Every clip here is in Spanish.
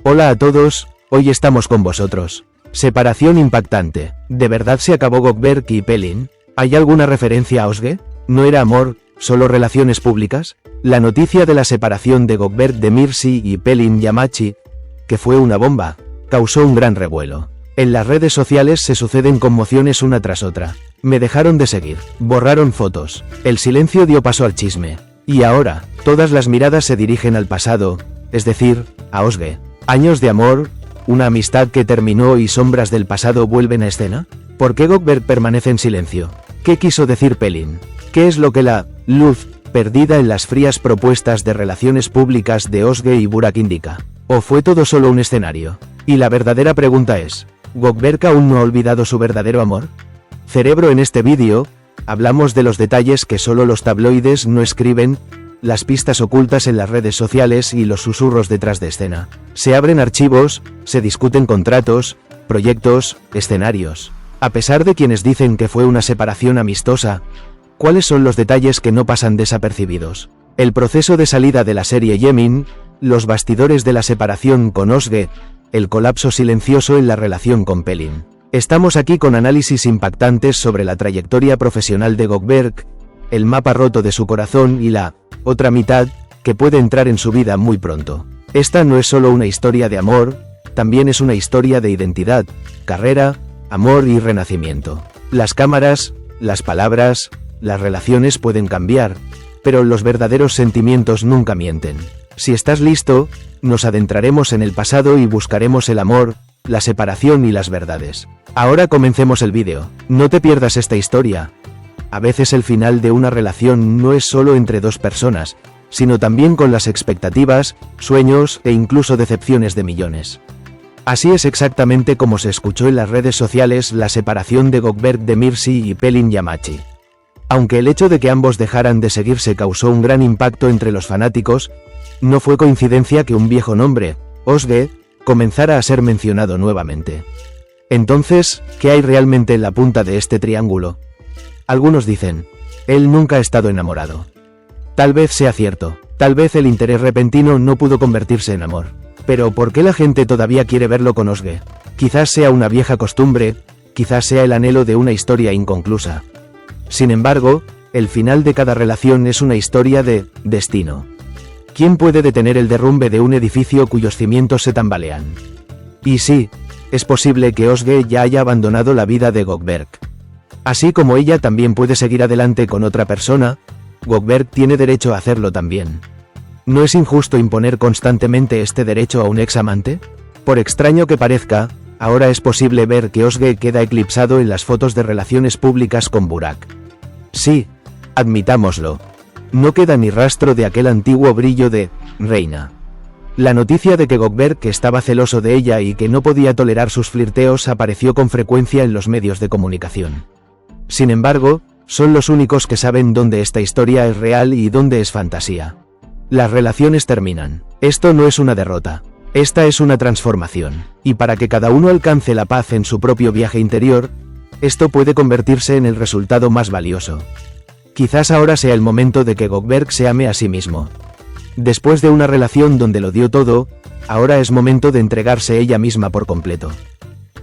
Hola a todos, hoy estamos con vosotros. Separación impactante. ¿De verdad se acabó Gökberk y Pelin? ¿Hay alguna referencia a Özge? ¿No era amor, solo relaciones públicas? La noticia de la separación de Gökberk de Mirsi y Pelin Yamachi, que fue una bomba, causó un gran revuelo. En las redes sociales se suceden conmociones una tras otra. Me dejaron de seguir, borraron fotos, el silencio dio paso al chisme. Y ahora, todas las miradas se dirigen al pasado, es decir, a Özge. ¿Años de amor? ¿Una amistad que terminó y sombras del pasado vuelven a escena? ¿Por qué Gökberk permanece en silencio? ¿Qué quiso decir Pelin? ¿Qué es lo que la luz perdida en las frías propuestas de relaciones públicas de Özge y Burak indica? ¿O fue todo solo un escenario? Y la verdadera pregunta es, ¿Gökberk aún no ha olvidado su verdadero amor? Cerebro, en este vídeo, hablamos de los detalles que solo los tabloides no escriben, las pistas ocultas en las redes sociales y los susurros detrás de escena. Se abren archivos, se discuten contratos, proyectos, escenarios. A pesar de quienes dicen que fue una separación amistosa, ¿cuáles son los detalles que no pasan desapercibidos? El proceso de salida de la serie Yemin, los bastidores de la separación con Özge, el colapso silencioso en la relación con Pelin. Estamos aquí con análisis impactantes sobre la trayectoria profesional de Gökberk, el mapa roto de su corazón y la otra mitad que puede entrar en su vida muy pronto. Esta no es solo una historia de amor, también es una historia de identidad, carrera, amor y renacimiento. Las cámaras, las palabras, las relaciones pueden cambiar, pero los verdaderos sentimientos nunca mienten. Si estás listo, nos adentraremos en el pasado y buscaremos el amor, la separación y las verdades. Ahora comencemos el vídeo. No te pierdas esta historia. A veces el final de una relación no es solo entre dos personas, sino también con las expectativas, sueños e incluso decepciones de millones. Así es exactamente como se escuchó en las redes sociales la separación de Gökberk de Mirsi y Pelin Yamachi. Aunque el hecho de que ambos dejaran de seguirse causó un gran impacto entre los fanáticos, no fue coincidencia que un viejo nombre, Özge, comenzara a ser mencionado nuevamente. Entonces, ¿qué hay realmente en la punta de este triángulo? Algunos dicen, él nunca ha estado enamorado. Tal vez sea cierto, tal vez el interés repentino no pudo convertirse en amor. Pero ¿por qué la gente todavía quiere verlo con Özge? Quizás sea una vieja costumbre, quizás sea el anhelo de una historia inconclusa. Sin embargo, el final de cada relación es una historia de destino. ¿Quién puede detener el derrumbe de un edificio cuyos cimientos se tambalean? Y sí, es posible que Özge ya haya abandonado la vida de Gökberk. Así como ella también puede seguir adelante con otra persona, Gökberk tiene derecho a hacerlo también. ¿No es injusto imponer constantemente este derecho a un ex amante? Por extraño que parezca, ahora es posible ver que Özge queda eclipsado en las fotos de relaciones públicas con Burak. Sí, admitámoslo. No queda ni rastro de aquel antiguo brillo de reina. La noticia de que Gökberk estaba celoso de ella y que no podía tolerar sus flirteos apareció con frecuencia en los medios de comunicación. Sin embargo, son los únicos que saben dónde esta historia es real y dónde es fantasía. Las relaciones terminan. Esto no es una derrota. Esta es una transformación. Y para que cada uno alcance la paz en su propio viaje interior, esto puede convertirse en el resultado más valioso. Quizás ahora sea el momento de que Gökberk se ame a sí mismo. Después de una relación donde lo dio todo, ahora es momento de entregarse ella misma por completo.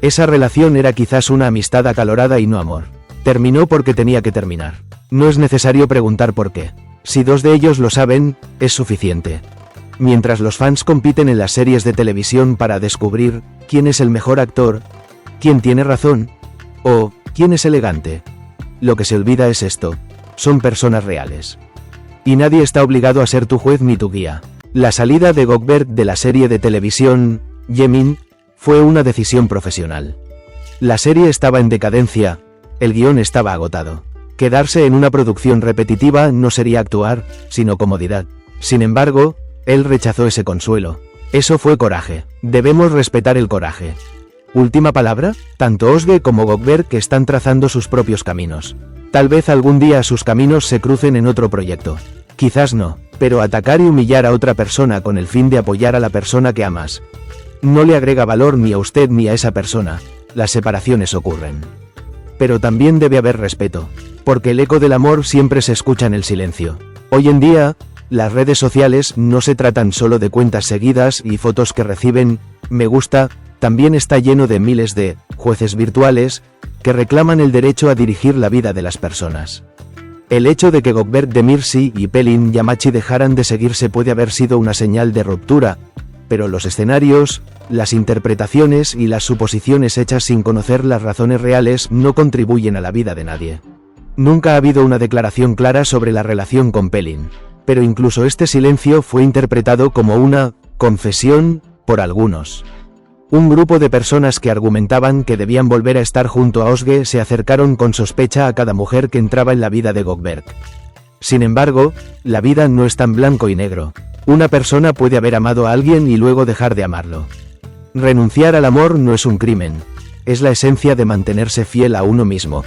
Esa relación era quizás una amistad acalorada y no amor. Terminó porque tenía que terminar. No es necesario preguntar por qué. Si dos de ellos lo saben, es suficiente. Mientras los fans compiten en las series de televisión para descubrir quién es el mejor actor, quién tiene razón, o quién es elegante, lo que se olvida es esto: son personas reales. Y nadie está obligado a ser tu juez ni tu guía. La salida de Gökberk de la serie de televisión, Yemin, fue una decisión profesional. La serie estaba en decadencia, el guión estaba agotado. Quedarse en una producción repetitiva no sería actuar, sino comodidad. Sin embargo, él rechazó ese consuelo. Eso fue coraje. Debemos respetar el coraje. Última palabra, tanto Özge como Gökberk están trazando sus propios caminos. Tal vez algún día sus caminos se crucen en otro proyecto. Quizás no, pero atacar y humillar a otra persona con el fin de apoyar a la persona que amas no le agrega valor ni a usted ni a esa persona. Las separaciones ocurren. Pero también debe haber respeto, porque el eco del amor siempre se escucha en el silencio. Hoy en día, las redes sociales no se tratan solo de cuentas seguidas y fotos que reciben, me gusta, también está lleno de miles de jueces virtuales que reclaman el derecho a dirigir la vida de las personas. El hecho de que Gökberk Demirci y Pelin Yamachi dejaran de seguirse puede haber sido una señal de ruptura, pero los escenarios, las interpretaciones y las suposiciones hechas sin conocer las razones reales no contribuyen a la vida de nadie. Nunca ha habido una declaración clara sobre la relación con Pelin, pero incluso este silencio fue interpretado como una confesión por algunos. Un grupo de personas que argumentaban que debían volver a estar junto a Özge se acercaron con sospecha a cada mujer que entraba en la vida de Gökberk. Sin embargo, la vida no es tan blanco y negro. Una persona puede haber amado a alguien y luego dejar de amarlo. Renunciar al amor no es un crimen. Es la esencia de mantenerse fiel a uno mismo.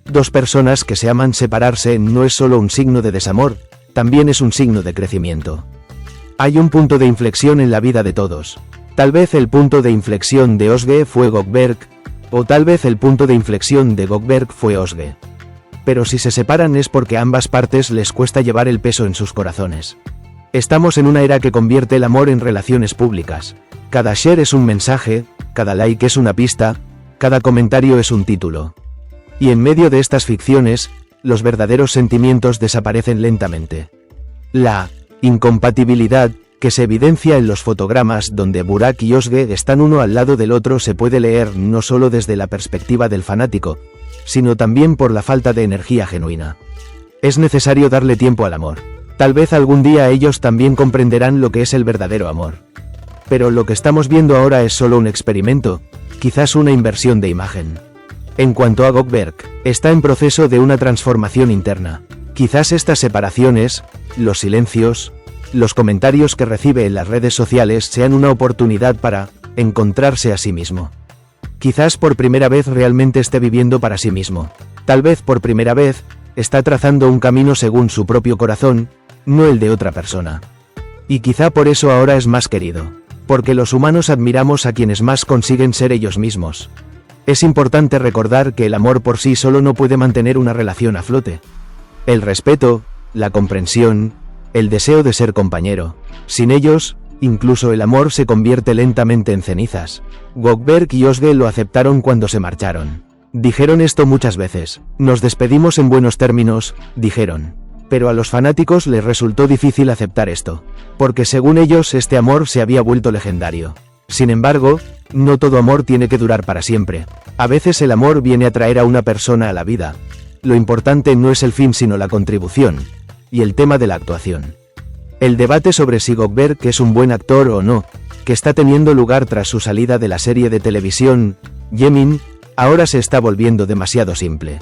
Dos personas que se aman separarse no es solo un signo de desamor, también es un signo de crecimiento. Hay un punto de inflexión en la vida de todos. Tal vez el punto de inflexión de Özge fue Gökberk, o tal vez el punto de inflexión de Gökberk fue Özge. Pero si se separan es porque a ambas partes les cuesta llevar el peso en sus corazones. Estamos en una era que convierte el amor en relaciones públicas. Cada share es un mensaje, cada like es una pista, cada comentario es un título. Y en medio de estas ficciones, los verdaderos sentimientos desaparecen lentamente. La incompatibilidad que se evidencia en los fotogramas donde Burak y Özge están uno al lado del otro se puede leer no solo desde la perspectiva del fanático, sino también por la falta de energía genuina. Es necesario darle tiempo al amor. Tal vez algún día ellos también comprenderán lo que es el verdadero amor. Pero lo que estamos viendo ahora es solo un experimento, quizás una inversión de imagen. En cuanto a Gökberk, está en proceso de una transformación interna. Quizás estas separaciones, los silencios, los comentarios que recibe en las redes sociales sean una oportunidad para encontrarse a sí mismo. Quizás por primera vez realmente esté viviendo para sí mismo. Tal vez por primera vez, está trazando un camino según su propio corazón, no el de otra persona. Y quizá por eso ahora es más querido. Porque los humanos admiramos a quienes más consiguen ser ellos mismos. Es importante recordar que el amor por sí solo no puede mantener una relación a flote. El respeto, la comprensión, el deseo de ser compañero. Sin ellos, incluso el amor se convierte lentamente en cenizas. Gökberk y Özge lo aceptaron cuando se marcharon. Dijeron esto muchas veces. Nos despedimos en buenos términos, dijeron. Pero a los fanáticos les resultó difícil aceptar esto. Porque según ellos este amor se había vuelto legendario. Sin embargo, no todo amor tiene que durar para siempre. A veces el amor viene a traer a una persona a la vida. Lo importante no es el fin sino la contribución. Y el tema de la actuación. El debate sobre si Gökberk es un buen actor o no, que está teniendo lugar tras su salida de la serie de televisión, Yemin, ahora se está volviendo demasiado simple.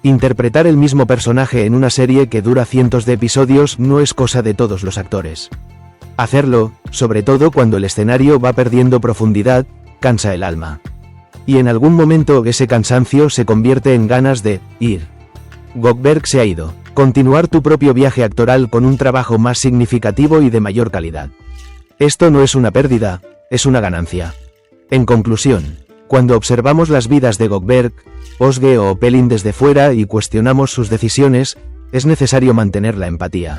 Interpretar el mismo personaje en una serie que dura cientos de episodios no es cosa de todos los actores. Hacerlo, sobre todo cuando el escenario va perdiendo profundidad, cansa el alma. Y en algún momento ese cansancio se convierte en ganas de ir. Gökberk se ha ido. Continuar tu propio viaje actoral con un trabajo más significativo y de mayor calidad. Esto no es una pérdida, es una ganancia. En conclusión, cuando observamos las vidas de Gökberk, Özge o Pelin desde fuera y cuestionamos sus decisiones, es necesario mantener la empatía.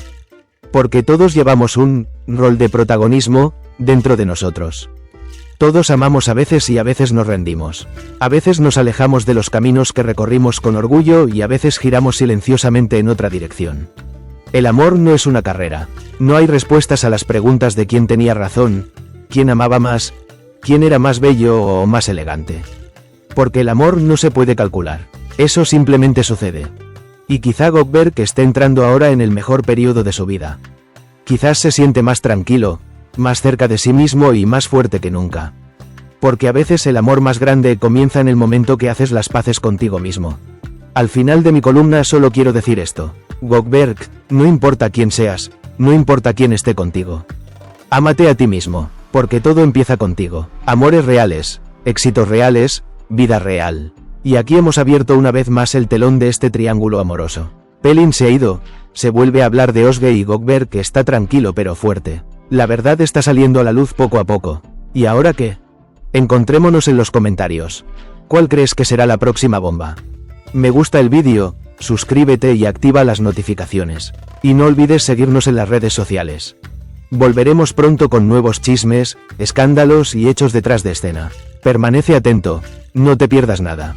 Porque todos llevamos un rol de protagonismo dentro de nosotros. Todos amamos a veces y a veces nos rendimos. A veces nos alejamos de los caminos que recorrimos con orgullo y a veces giramos silenciosamente en otra dirección. El amor no es una carrera. No hay respuestas a las preguntas de quién tenía razón, quién amaba más, quién era más bello o más elegante. Porque el amor no se puede calcular. Eso simplemente sucede. Y quizá Gökberk esté entrando ahora en el mejor periodo de su vida. Quizás se siente más tranquilo, más cerca de sí mismo y más fuerte que nunca. Porque a veces el amor más grande comienza en el momento que haces las paces contigo mismo. Al final de mi columna solo quiero decir esto. Gökberk, no importa quién seas, no importa quién esté contigo. Ámate a ti mismo, porque todo empieza contigo. Amores reales, éxitos reales, vida real. Y aquí hemos abierto una vez más el telón de este triángulo amoroso. Pelin se ha ido, se vuelve a hablar de Özge y Gökberk que está tranquilo pero fuerte. La verdad está saliendo a la luz poco a poco. ¿Y ahora qué? Encontrémonos en los comentarios. ¿Cuál crees que será la próxima bomba? Me gusta el vídeo, suscríbete y activa las notificaciones. Y no olvides seguirnos en las redes sociales. Volveremos pronto con nuevos chismes, escándalos y hechos detrás de escena. Permanece atento, no te pierdas nada.